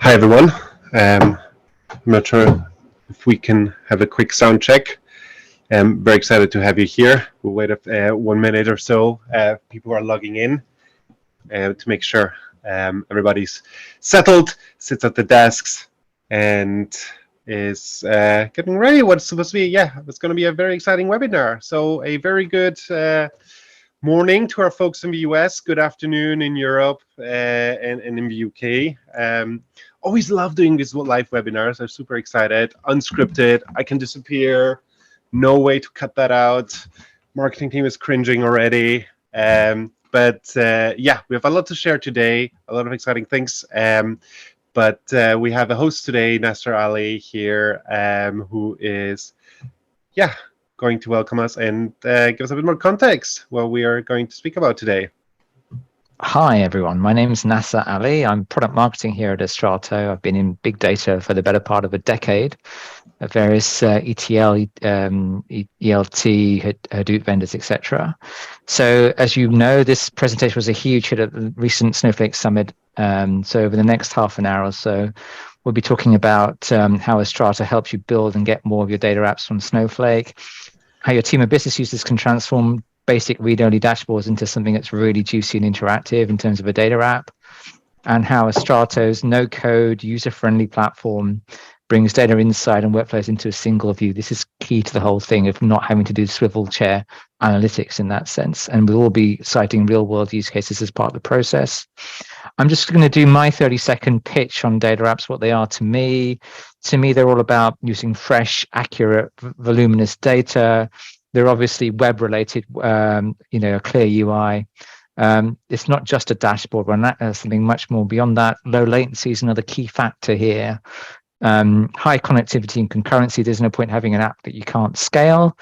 Hi everyone. I'm not sure if we can have a quick sound check. I'm very excited to have you here. We'll wait 1 minute or so. People are logging in to make sure everybody's settled, sits at the desks, and is getting ready. What's supposed to be, it's going to be a very exciting webinar. So a very good morning to our folks in the US, good afternoon in Europe and in the UK. Always love doing these live webinars. I'm super excited. Unscripted, I can disappear. No way to cut that out. Marketing team is cringing already. But we have a lot to share today, a lot of exciting things. But we have a host today, Nasser Ali here, who is, going to welcome us and give us a bit more context what we are going to speak about today. Hi, everyone. My name is Nasser Ali. I'm product marketing here at Strato. I've been in big data for the better part of a decade at various ETL, ELT, Hadoop vendors, etc. So as you know, this presentation was a huge hit at the recent Snowflake Summit. So over the next half an hour or so, we'll be talking about how Strato helps you build and get more of your data apps from Snowflake, how your team of business users can transform basic read-only dashboards into something that's really juicy and interactive in terms of a data app, and how Strato's no-code, user-friendly platform brings data insight and workflows into a single view. This is key to the whole thing of not having to do swivel chair analytics in that sense. And we'll all be citing real-world use cases as part of the process. I'm just going to do my 30-second pitch on data apps, what they are to me. To me, they're all about using fresh, accurate, voluminous data. They're obviously web-related, a clear UI. It's not just a dashboard, but something much more beyond that. Low latency is another key factor here. High connectivity and concurrency. There's no point having an app that you can't scale.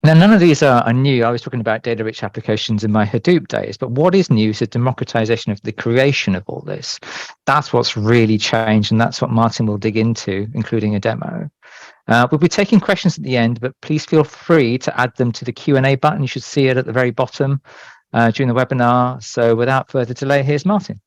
Now, none of these are new. I was talking about data-rich applications in my Hadoop days, but what is new is the democratization of the creation of all this. That's what's really changed, and that's what Martin will dig into, including a demo. We'll be taking questions at the end, but please feel free to add them to the Q&A button. You should see it at the very bottom during the webinar. So without further delay, here's Martin.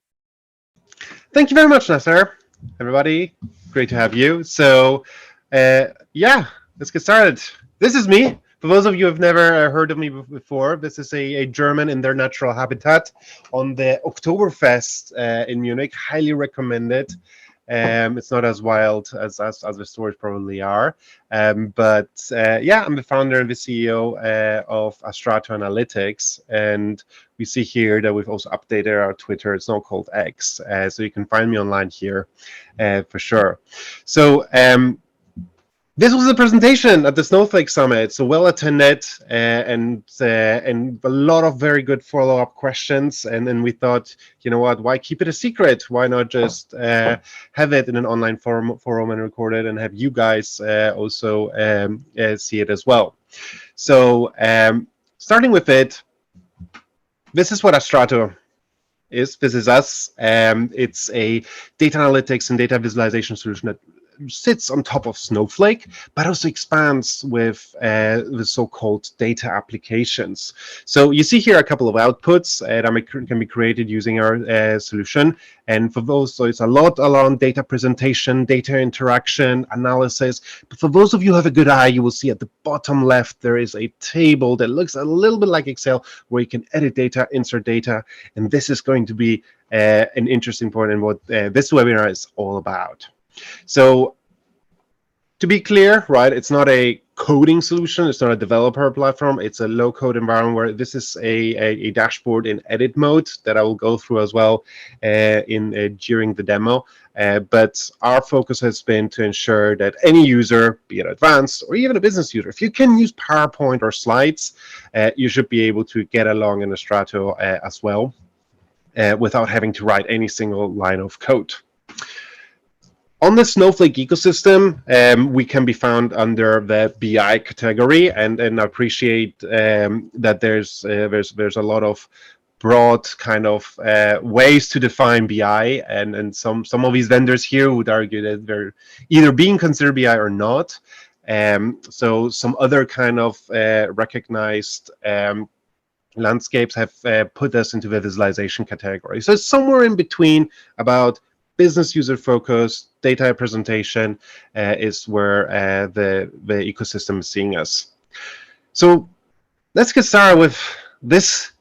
Thank you very much, Nasser. Everybody, great to have you. So, let's get started. This is me. For those of you who have never heard of me before, this is a German in their natural habitat on the Oktoberfest in Munich. Highly recommended. It's not as wild as the stores probably are. I'm the founder and the CEO of Strato Analytics. And we see here that we've also updated our Twitter. It's now called X. So you can find me online here for sure. So, this was a presentation at the Snowflake Summit, so well attended, and a lot of very good follow-up questions. And then we thought, you know what? Why keep it a secret? Why not just have it in an online forum and record it, and have you guys also see it as well? So starting with it, this is what Strato is. This is us. It's a data analytics and data visualization solution that sits on top of Snowflake, but also expands with the so-called data applications. So you see here a couple of outputs that can be created using our solution. And for those, so it's a lot around data presentation, data interaction, analysis. But for those of you who have a good eye, you will see at the bottom left, there is a table that looks a little bit like Excel, where you can edit data, insert data. And this is going to be an interesting point in what this webinar is all about. So to be clear, right, it's not a coding solution. It's not a developer platform. It's a low-code environment where this is a dashboard in edit mode that I will go through as well during the demo. But our focus has been to ensure that any user, be it advanced or even a business user, if you can use PowerPoint or slides, you should be able to get along in Strato as well without having to write any single line of code. On the Snowflake ecosystem, we can be found under the BI category, and I appreciate that there's a lot of broad kind of ways to define BI, and some of these vendors here would argue that they're either being considered BI or not. So some other kind of recognized landscapes have put us into the visualization category. So it's somewhere in between about business user focus, data presentation is where the ecosystem is seeing us. So let's get started with this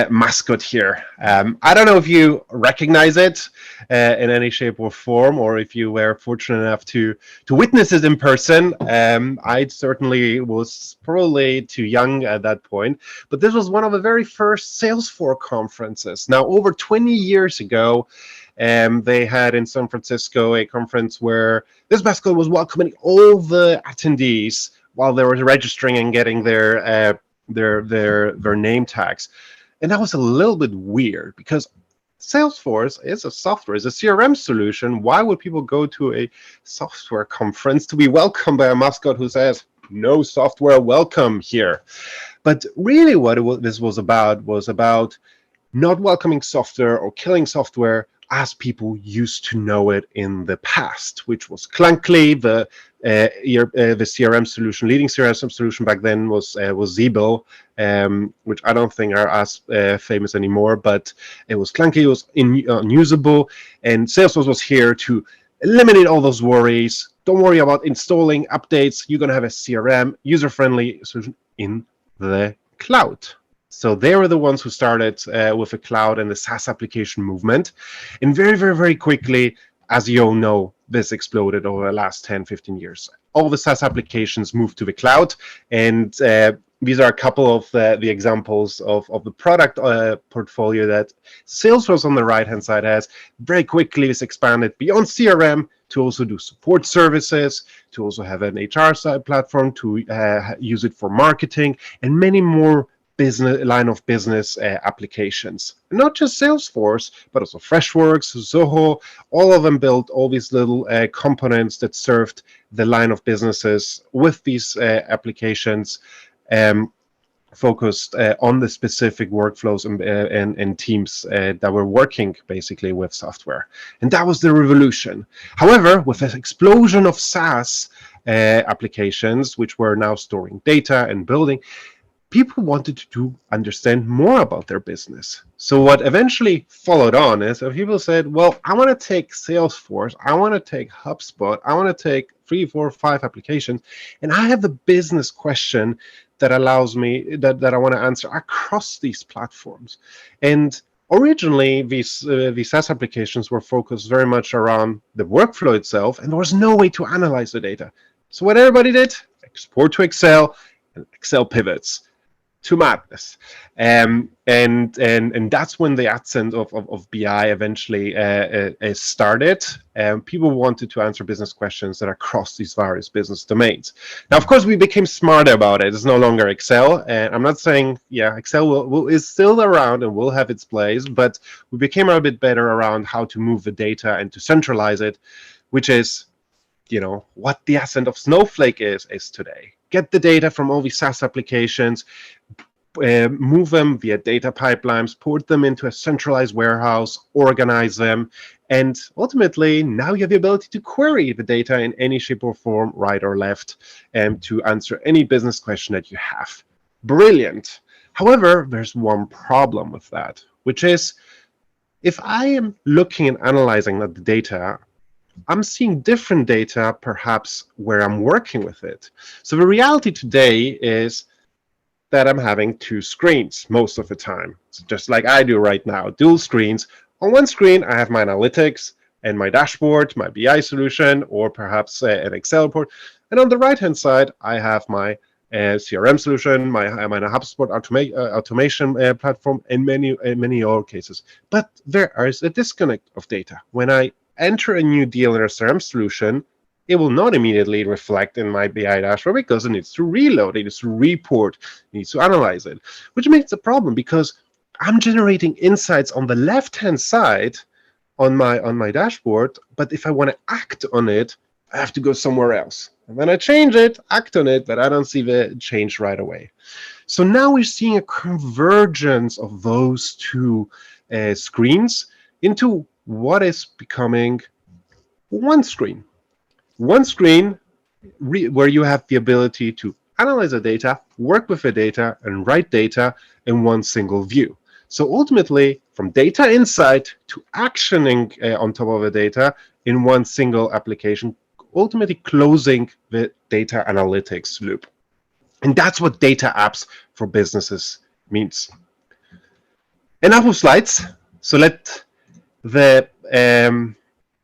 mascot here. I don't know if you recognize it in any shape or form, or if you were fortunate enough to witness it in person. I certainly was probably too young at that point, but this was one of the very first Salesforce conferences. Now, over 20 years ago, they had in San Francisco a conference where this mascot was welcoming all the attendees while they were registering and getting their name tags. And that was a little bit weird because Salesforce is a software, is a CRM solution. Why would people go to a software conference to be welcomed by a mascot who says, "No software welcome here"? But really what this was about not welcoming software or killing software as people used to know it in the past, which was clunky. The CRM solution, leading CRM solution back then was Zebo, which I don't think are as famous anymore, but it was clunky, it was unusable, and Salesforce was here to eliminate all those worries. Don't worry about installing updates. You're going to have a CRM, user-friendly solution in the cloud. So they were the ones who started with the cloud and the SaaS application movement. And very, very, very quickly, as you all know, this exploded over the last 10, 15 years. All the SaaS applications moved to the cloud. And these are a couple of the examples of the product portfolio that Salesforce on the right-hand side has. Very quickly, this expanded beyond CRM to also do support services, to also have an HR side platform, to use it for marketing, and many more line of business applications. And not just Salesforce, but also Freshworks, Zoho, all of them built all these little components that served the line of businesses with these applications focused on the specific workflows and teams that were working basically with software. And that was the revolution. However, with an explosion of SaaS applications, which were now storing data and building, people wanted to understand more about their business. So what eventually followed on is that people said, well, I want to take Salesforce, I want to take HubSpot, I want to take 3, 4, 5 applications, and I have the business question that allows me, that I want to answer across these platforms. And originally, these SaaS applications were focused very much around the workflow itself, and there was no way to analyze the data. So what everybody did, export to Excel, and Excel pivots. To madness, and that's when the ascent of BI eventually started. People wanted to answer business questions that are across these various business domains. Now, of course, we became smarter about it. It's no longer Excel, and I'm not saying Excel is still around and will have its place, but we became a bit better around how to move the data and to centralize it, which is, what the ascent of Snowflake is today. Get the data from all these SaaS applications, move them via data pipelines, put them into a centralized warehouse, organize them, and ultimately now you have the ability to query the data in any shape or form, right or left, and to answer any business question that you have. Brilliant. However, there's one problem with that, which is if I am looking and analyzing the data, I'm seeing different data perhaps where I'm working with it. So the reality today is that I'm having 2 screens most of the time. So just like I do right now, dual screens. On one screen, I have my analytics and my dashboard, my BI solution, or perhaps an Excel report. And on the right-hand side, I have my CRM solution, my HubSpot automation platform, and many other cases. But there is a disconnect of data. When I enter a new deal in a CRM solution, it will not immediately reflect in my BI dashboard because it needs to reload, it needs to report, it needs to analyze it, which makes a problem because I'm generating insights on the left-hand side on my dashboard, but if I want to act on it, I have to go somewhere else. And then I change it, act on it, but I don't see the change right away. So now we're seeing a convergence of those 2 screens into what is becoming one screen. One screen where you have the ability to analyze the data, work with the data, and write data in one single view. So ultimately, from data insight to actioning on top of the data in one single application, ultimately closing the data analytics loop. And that's what data apps for businesses means. Enough of slides. So let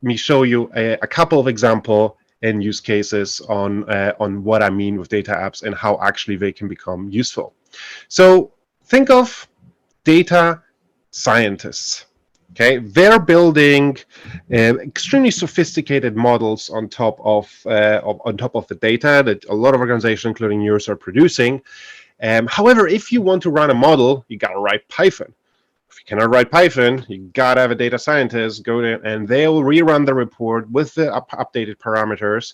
me show you a couple of example and use cases on what I mean with data apps and how actually they can become useful. So think of data scientists. Okay, they're building extremely sophisticated models on top of the data that a lot of organizations, including yours, are producing. However, if you want to run a model, you gotta write Python. If you cannot write Python, you gotta have a data scientist go in and they'll rerun the report with the updated parameters.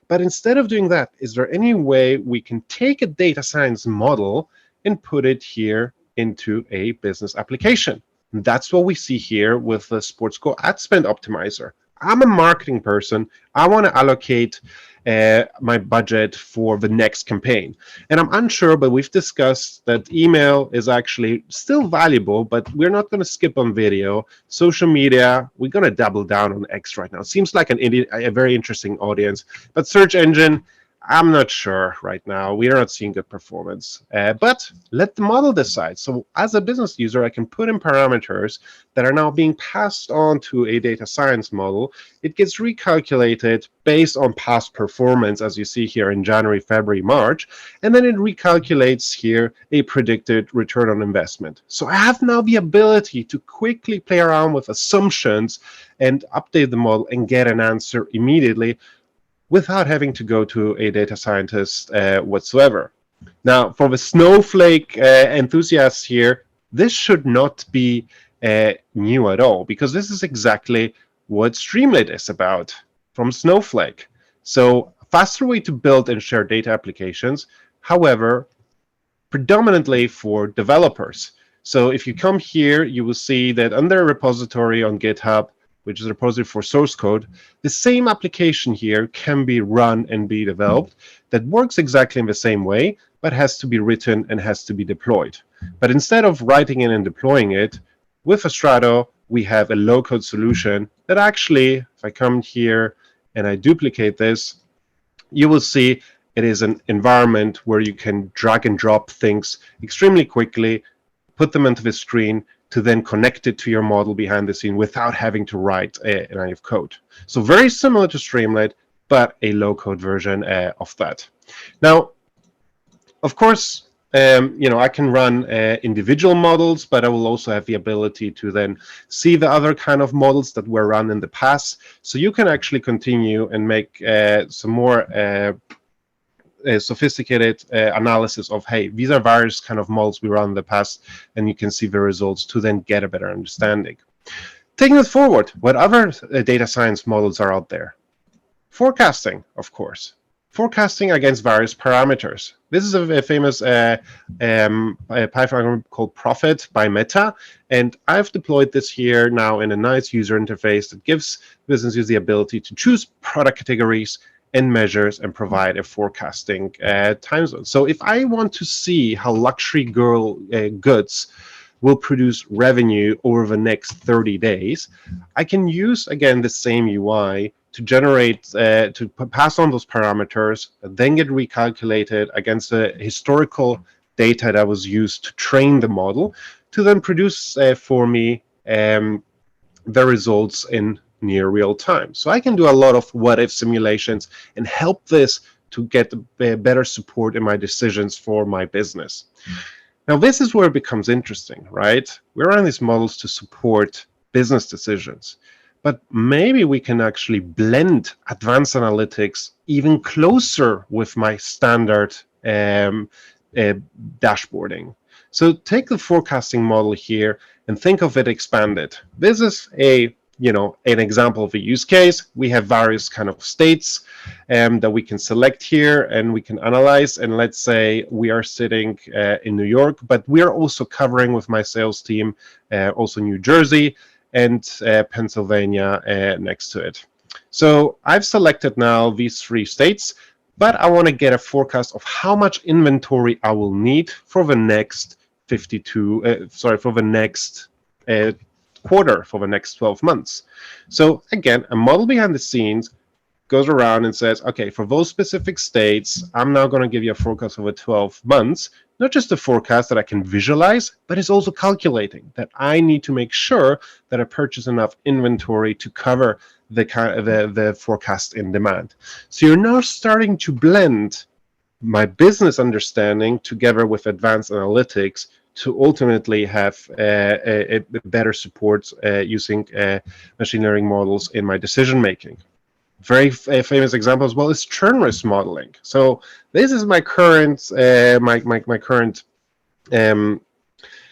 But instead of doing that, is there any way we can take a data science model and put it here into a business application? And that's what we see here with the SportsGo ad spend optimizer. I'm a marketing person. I want to allocate my budget for the next campaign. And I'm unsure, but we've discussed that email is actually still valuable, but we're not going to skip on video. Social media, we're going to double down on X right now. It seems like a very interesting audience, but search engine, I'm not sure right now. We are not seeing good performance, but let the model decide. So as a business user, I can put in parameters that are now being passed on to a data science model. It gets recalculated based on past performance, as you see here in January, February, March, and then it recalculates here a predicted return on investment. So I have now the ability to quickly play around with assumptions and update the model and get an answer immediately, without having to go to a data scientist whatsoever. Now, for the Snowflake enthusiasts here, this should not be new at all, because this is exactly what Streamlit is about from Snowflake. So, a faster way to build and share data applications, however, predominantly for developers. So if you come here, you will see that under a repository on GitHub, which is a repository for source code, the same application here can be run and be developed that works exactly in the same way, but has to be written and has to be deployed. But instead of writing it and deploying it, with Strato, we have a low-code solution that actually, if I come here and I duplicate this, you will see it is an environment where you can drag and drop things extremely quickly, put them into the screen, to then connect it to your model behind the scene without having to write an line of code. So very similar to Streamlit, but a low-code version of that. Now, of course, I can run individual models, but I will also have the ability to then see the other kind of models that were run in the past. So you can actually continue and make some more sophisticated analysis of, hey, these are various kind of models we run in the past, and you can see the results to then get a better understanding. Taking it forward, what other data science models are out there? Forecasting, of course. Forecasting against various parameters. This is a famous Python algorithm called Profit by Meta, and I've deployed this here now in a nice user interface that gives business users the ability to choose product categories and measures and provide a forecasting time zone. So if I want to see how luxury goods will produce revenue over the next 30 days, I can use, again, the same UI to generate, to pass on those parameters, then get recalculated against the historical data that was used to train the model, to then produce for me the results in near real time. So I can do a lot of what-if simulations and help this to get better support in my decisions for my business. Now, this is where it becomes interesting, right? We're running these models to support business decisions, but maybe we can actually blend advanced analytics even closer with my standard dashboarding. So take the forecasting model here and think of it expanded. This is an example of a use case. We have various kind of states that we can select here and we can analyze. And let's say we are sitting in New York, but we are also covering with my sales team also New Jersey and Pennsylvania next to it. So I've selected now these 3 states, but I want to get a forecast of how much inventory I will need for the next for the next quarter, for the next 12 months. So again, a model behind the scenes goes around and says, okay, for those specific states, I'm now going to give you a forecast over 12 months, not just a forecast that I can visualize, but it's also calculating that I need to make sure that I purchase enough inventory to cover the forecast in demand. So you're now starting to blend my business understanding together with advanced analytics to ultimately have a better support using machine learning models in my decision making. Very famous example as well is churn risk modeling. So this is my current my current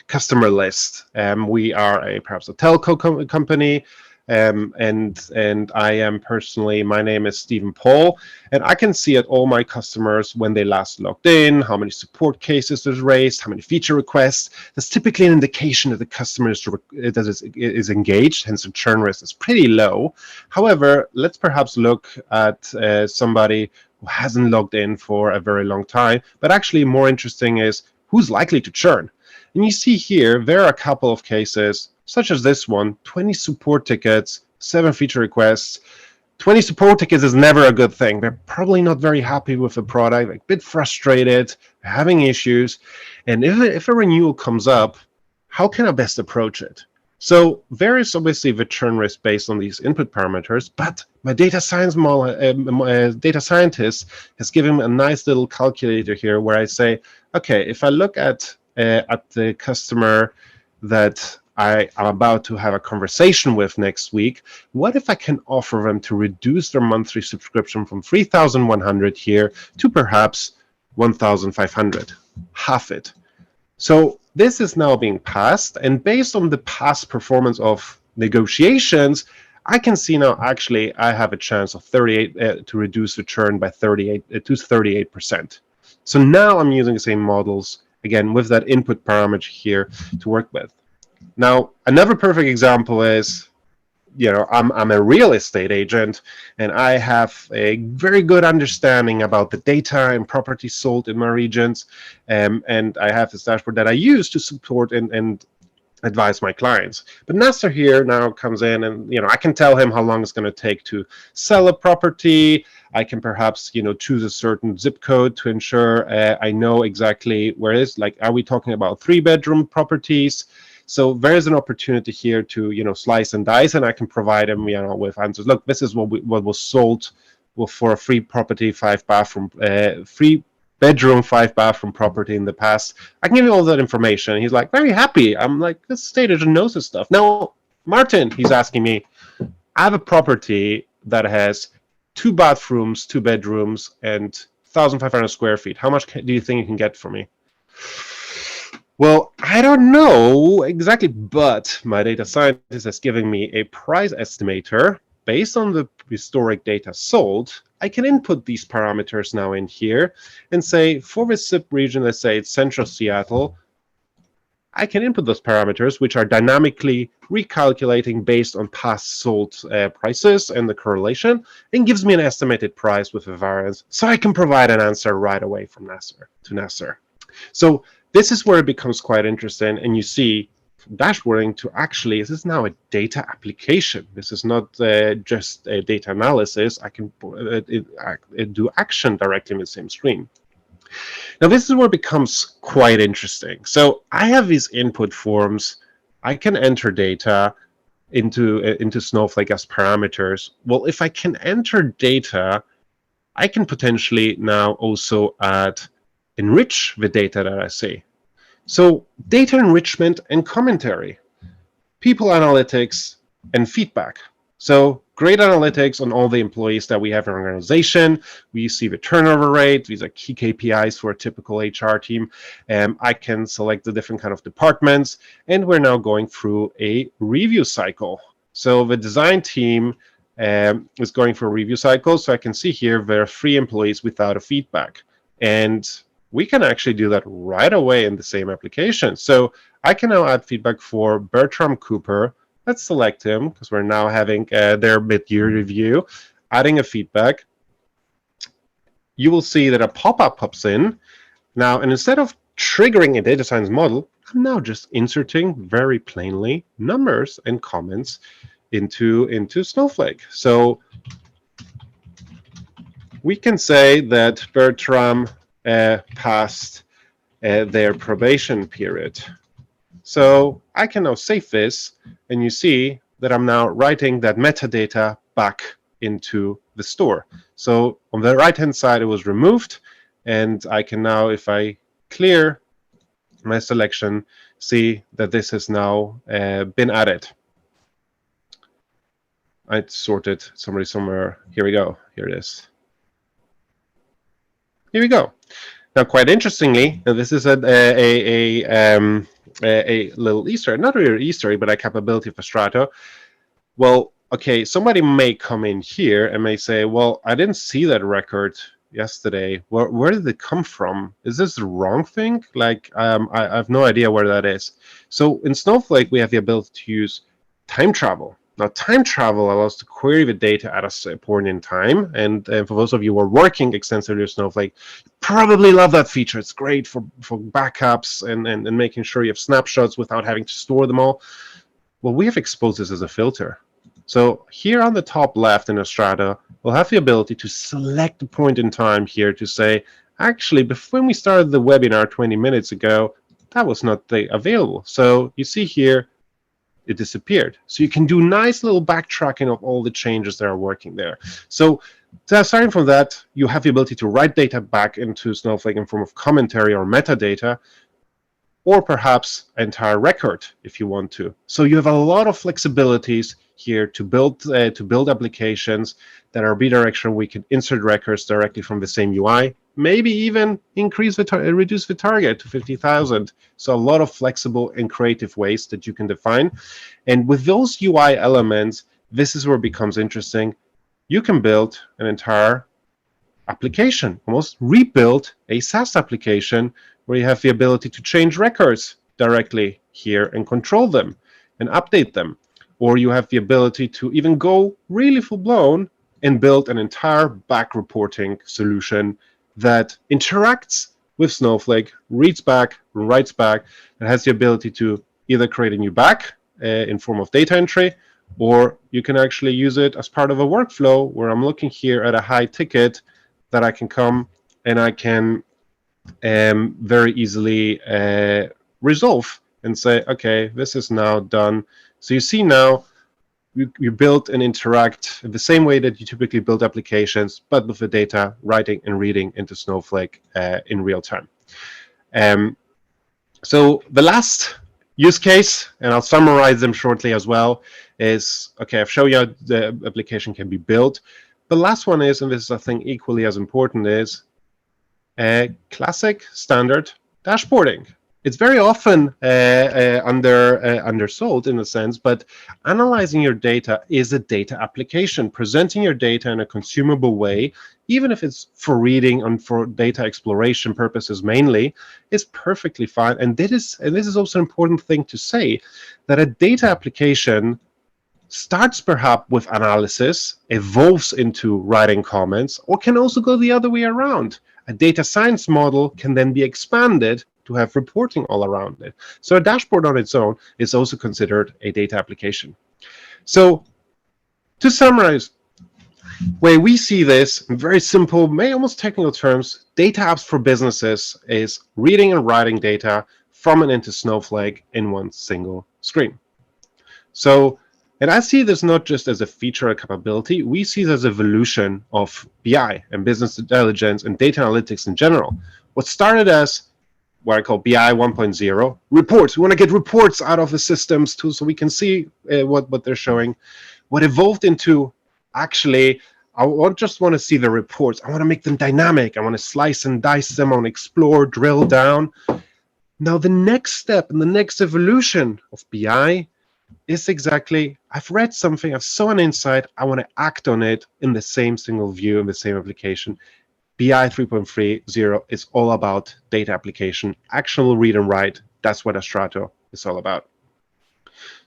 customer list. We are perhaps a telco company, and I am personally, my name is Stephen Paul, and I can see at all my customers when they last logged in, how many support cases there's raised, how many feature requests. That's typically an indication that the customer is engaged, hence the churn risk is pretty low. However, let's perhaps look at somebody who hasn't logged in for a very long time, but actually more interesting is who's likely to churn. And you see here, there are a couple of cases, such as this one, 20 support tickets, 7 feature requests. 20 support tickets is never a good thing. They're probably not very happy with the product, like a bit frustrated, having issues. And if a renewal comes up, how can I best approach it? So there is obviously the churn risk based on these input parameters, but my data scientist has given a nice little calculator here where I say, okay, if I look at the customer that I am about to have a conversation with next week, what if I can offer them to reduce their monthly subscription from 3,100 here to perhaps 1,500, half it. So this is now being passed, and based on the past performance of negotiations, I can see now actually I have a chance of 38 to reduce the churn by 38%. So now I'm using the same models again with that input parameter here to work with. Now, another perfect example is, I'm a real estate agent, and I have a very good understanding about the data and properties sold in my regions, and I have this dashboard that I use to support and advise my clients. But Nasser here now comes in, and I can tell him how long it's going to take to sell a property. I can perhaps choose a certain zip code to ensure I know exactly where it is. Like, are we talking about 3-bedroom properties? So there is an opportunity here to slice and dice, and I can provide them with answers. Look, this is what was sold for a free property, 5-bathroom, 3-bedroom, 5-bathroom property in the past. I can give you all that information. He's like very happy. I'm like, this estate agent knows this stuff. Now, Martin, he's asking me, I have a property that has 2 bathrooms, 2 bedrooms, and 1,500 square feet. How much do you think you can get for me? Well, I don't know exactly, but my data scientist is giving me a price estimator based on the historic data sold. I can input these parameters now in here and say, for this SIP region, let's say it's Central Seattle, I can input those parameters, which are dynamically recalculating based on past sold prices and the correlation, and gives me an estimated price with a variance, so I can provide an answer right away from Nasser. So this is where it becomes quite interesting, and you see dashboarding to actually, this is now a data application. This is not just a data analysis. I can do action directly in the same screen. Now, this is where it becomes quite interesting. So I have these input forms. I can enter data into Snowflake as parameters. Well, if I can enter data, I can potentially now also enrich the data that I see. So data enrichment and commentary, people analytics, and feedback. So great analytics on all the employees that we have in our organization. We see the turnover rate. These are key KPIs for a typical HR team. I can select the different kind of departments, and we're now going through a review cycle. So the design team is going for a review cycle. So I can see here there are 3 employees without a feedback. And we can actually do that right away in the same application. So I can now add feedback for Bertram Cooper. Let's select him because we're now having their mid-year review, adding a feedback. You will see that a pop-up pops in now, and instead of triggering a data science model, I'm now just inserting very plainly numbers and comments into Snowflake. So we can say that Bertram passed their probation period. So I can now save this, and you see that I'm now writing that metadata back into the store. So on the right-hand side, it was removed, and I can now, if I clear my selection, see that this has now been added. I sorted somebody somewhere. Here we go. Here it is. Here we go. Now, quite interestingly, this is a little Easter, not really Easter egg, but a capability for Strato. Well, okay, somebody may come in here and may say, well, I didn't see that record yesterday. Where did it come from? Is this the wrong thing? Like, I have no idea where that is. So in Snowflake, we have the ability to use time travel. Now, time travel allows to query the data at a point in time. And for those of you who are working extensively with Snowflake, you probably love that feature. It's great for backups and making sure you have snapshots without having to store them all. Well, we have exposed this as a filter. So here on the top left in Strata, we'll have the ability to select a point in time here to say, actually, when we started the webinar 20 minutes ago, that was not available. So you see here, it disappeared. So you can do nice little backtracking of all the changes that are working there. So starting from that, you have the ability to write data back into Snowflake in form of commentary or metadata, or perhaps an entire record if you want to. So you have a lot of flexibilities here to build applications that are bidirectional. We can insert records directly from the same UI, maybe even reduce the target to 50,000. So a lot of flexible and creative ways that you can define. And with those UI elements, this is where it becomes interesting. You can build an entire application, almost rebuild a SaaS application where you have the ability to change records directly here and control them and update them. Or you have the ability to even go really full-blown and build an entire back reporting solution that interacts with Snowflake, reads back, writes back, and has the ability to either create a new back in form of data entry, or you can actually use it as part of a workflow where I'm looking here at a high ticket that I can come and I can very easily resolve and say, okay, this is now done. So you see now you build and interact the same way that you typically build applications, but with the data writing and reading into Snowflake in real time. So the last use case, and I'll summarize them shortly as well, is, okay, I've shown you how the application can be built. The last one is, and this is, I think, equally as important, is classic standard dashboarding. It's very often undersold in a sense, but analyzing your data is a data application. Presenting your data in a consumable way, even if it's for reading and for data exploration purposes mainly, is perfectly fine. And this is also an important thing to say, that a data application starts perhaps with analysis, evolves into writing comments, or can also go the other way around. A data science model can then be expanded to have reporting all around it. So a dashboard on its own is also considered a data application. So to summarize, where we see this in very simple, maybe almost technical terms, data apps for businesses is reading and writing data from and into Snowflake in one single screen. So, and I see this not just as a feature or capability, we see this as evolution of BI and business intelligence and data analytics in general. What started as what I call BI 1.0, reports. We want to get reports out of the systems too, so we can see what they're showing. What evolved into, actually, I just want to see the reports. I want to make them dynamic. I want to slice and dice them. I want to explore, drill down. Now, the next step and the next evolution of BI is exactly, I've read something, I've saw an insight, I want to act on it in the same single view, in the same application. BI 3.30 is all about data application, actionable read and write. That's what Strato is all about.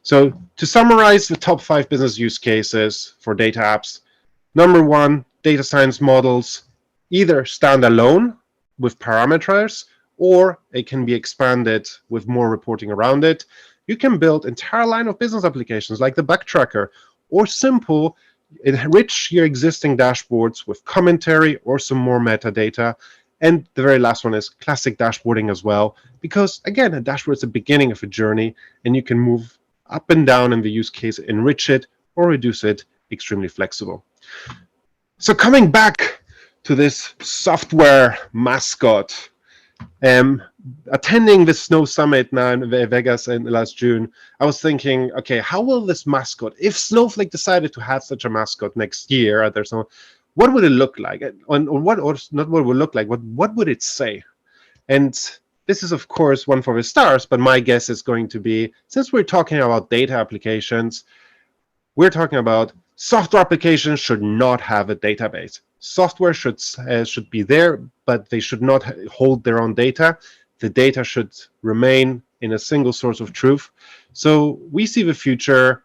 So to summarize the top 5 business use cases for data apps, number 1, data science models either stand alone with parameters or it can be expanded with more reporting around it. You can build entire line of business applications like the bug tracker, or simple, enrich your existing dashboards with commentary or some more metadata. And the very last one is classic dashboarding as well, because again, a dashboard is the beginning of a journey, and you can move up and down in the use case, enrich it or reduce it, extremely flexible. So coming back to this software mascot, attending the Snow Summit now in Vegas in last June, I was thinking, okay, how will this mascot, if Snowflake decided to have such a mascot next year, what would it look like? Or not what it would look like, but what would it say? And this is, of course, one for the stars, but my guess is going to be, since we're talking about data applications, we're talking about software applications should not have a database. Software should be there, but they should not hold their own data. The data should remain in a single source of truth. So we see the future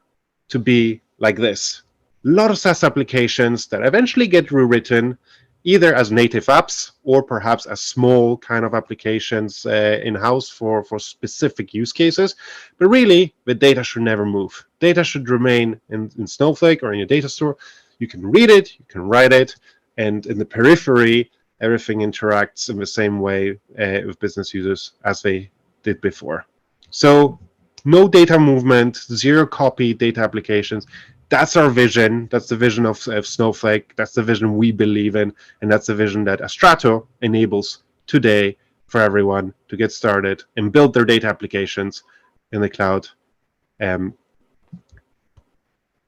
to be like this. A lot of SaaS applications that eventually get rewritten, either as native apps or perhaps as small kind of applications in-house for specific use cases. But really, the data should never move. Data should remain in Snowflake or in your data store. You can read it, you can write it, and in the periphery, everything interacts in the same way with business users as they did before. So no data movement, zero copy data applications. That's our vision. That's the vision of Snowflake. That's the vision we believe in. And that's the vision that Astrato enables today for everyone to get started and build their data applications in the cloud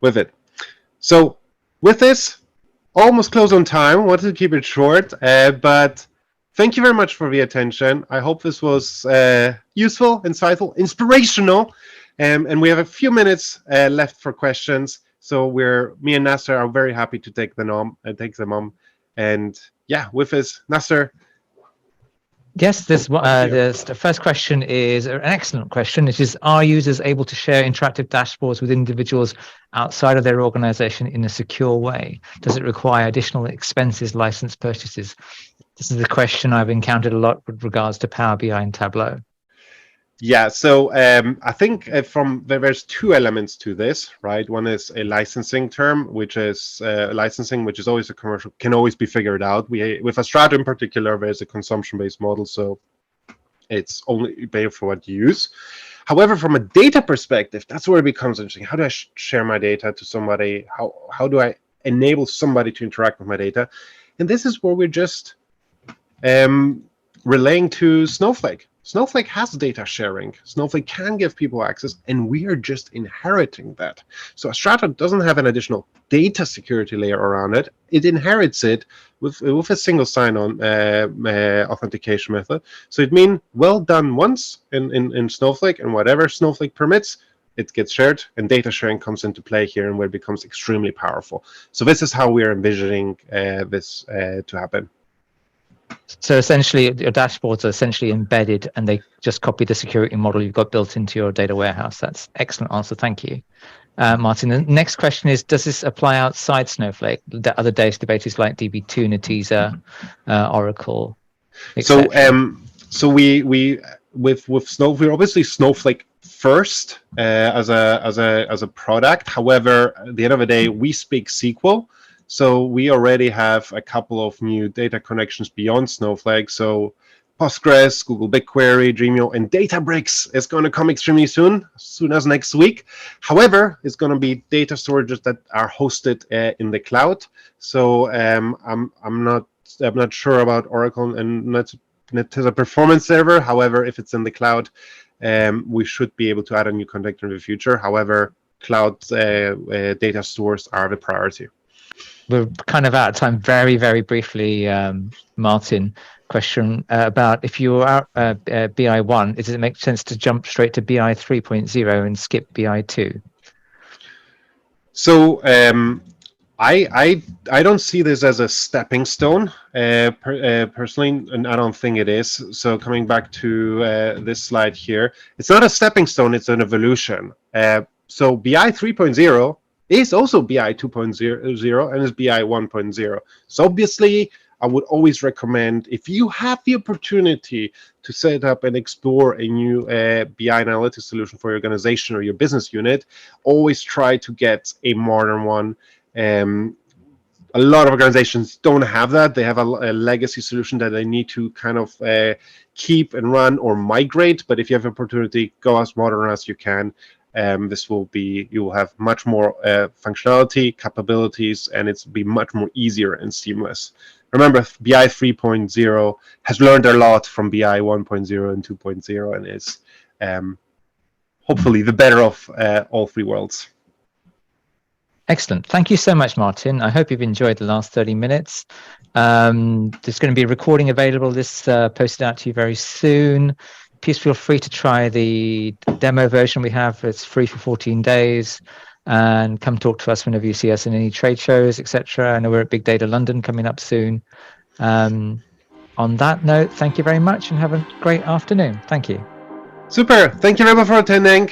with it. So with this, almost close on time. Wanted to keep it short, but thank you very much for the attention. I hope this was useful, insightful, inspirational. And we have a few minutes left for questions. So me and Nasser are very happy to take them on. And yeah, with this, Nasser. Yes, the first question is an excellent question. It is, are users able to share interactive dashboards with individuals outside of their organization in a secure way? Does it require additional expenses, license purchases? This is a question I've encountered a lot with regards to Power BI and Tableau. Yeah, so I think there's two elements to this, right? One is a licensing term, which is licensing, which is always a commercial, can always be figured out. With Astrato in particular, there's a consumption-based model, so it's only pay for what you use. However, from a data perspective, that's where it becomes interesting. How do I share my data to somebody? How do I enable somebody to interact with my data? And this is where we're just relaying to Snowflake. Snowflake has data sharing. Snowflake can give people access, and we are just inheriting that. So Astrato doesn't have an additional data security layer around it. It inherits it with a single sign-on authentication method. So it means well done once in Snowflake, and whatever Snowflake permits, it gets shared, and data sharing comes into play here, and where it becomes extremely powerful. So this is how we are envisioning this to happen. So essentially, your dashboards are essentially embedded, and they just copy the security model you've got built into your data warehouse. That's an excellent answer. Thank you. Martin, the next question is, does this apply outside Snowflake? The other databases like DB2, Netezza, Oracle, etc.? So we with Snowflake, we're obviously Snowflake first as a product. However, at the end of the day, we speak SQL. So we already have a couple of new data connections beyond Snowflake. So Postgres, Google BigQuery, Dreamio, and Databricks is going to come extremely soon, as soon as next week. However, it's going to be data storages that are hosted in the cloud. So I'm not sure about Oracle and Netezza performance server. However, if it's in the cloud, we should be able to add a new connector in the future. However, cloud data stores are the priority. We're kind of out of time. Very, very briefly, Martin, question about if you are BI1, does it make sense to jump straight to BI 3.0 and skip BI 2? So I don't see this as a stepping stone personally, and I don't think it is. So coming back to this slide here, it's not a stepping stone, it's an evolution. So BI 3.0 is also BI 2.0 and is BI 1.0. So obviously I would always recommend, if you have the opportunity to set up and explore a new BI analytics solution for your organization or your business unit, always try to get a modern one. A lot of organizations don't have that. They have a legacy solution that they need to kind of keep and run or migrate. But if you have an opportunity, go as modern as you can. This will be, you will have much more functionality, capabilities, and it's be much more easier and seamless. Remember, BI 3.0 has learned a lot from BI 1.0 and 2.0 and is hopefully the better of all three worlds. Excellent. Thank you so much, Martin. I hope you've enjoyed the last 30 minutes. There's going to be a recording available. This posted out to you very soon. Please feel free to try the demo version we have. It's free for 14 days. And come talk to us whenever you see us in any trade shows, etc. I know we're at Big Data London coming up soon. On that note, thank you very much and have a great afternoon. Thank you. Super. Thank you very much for attending.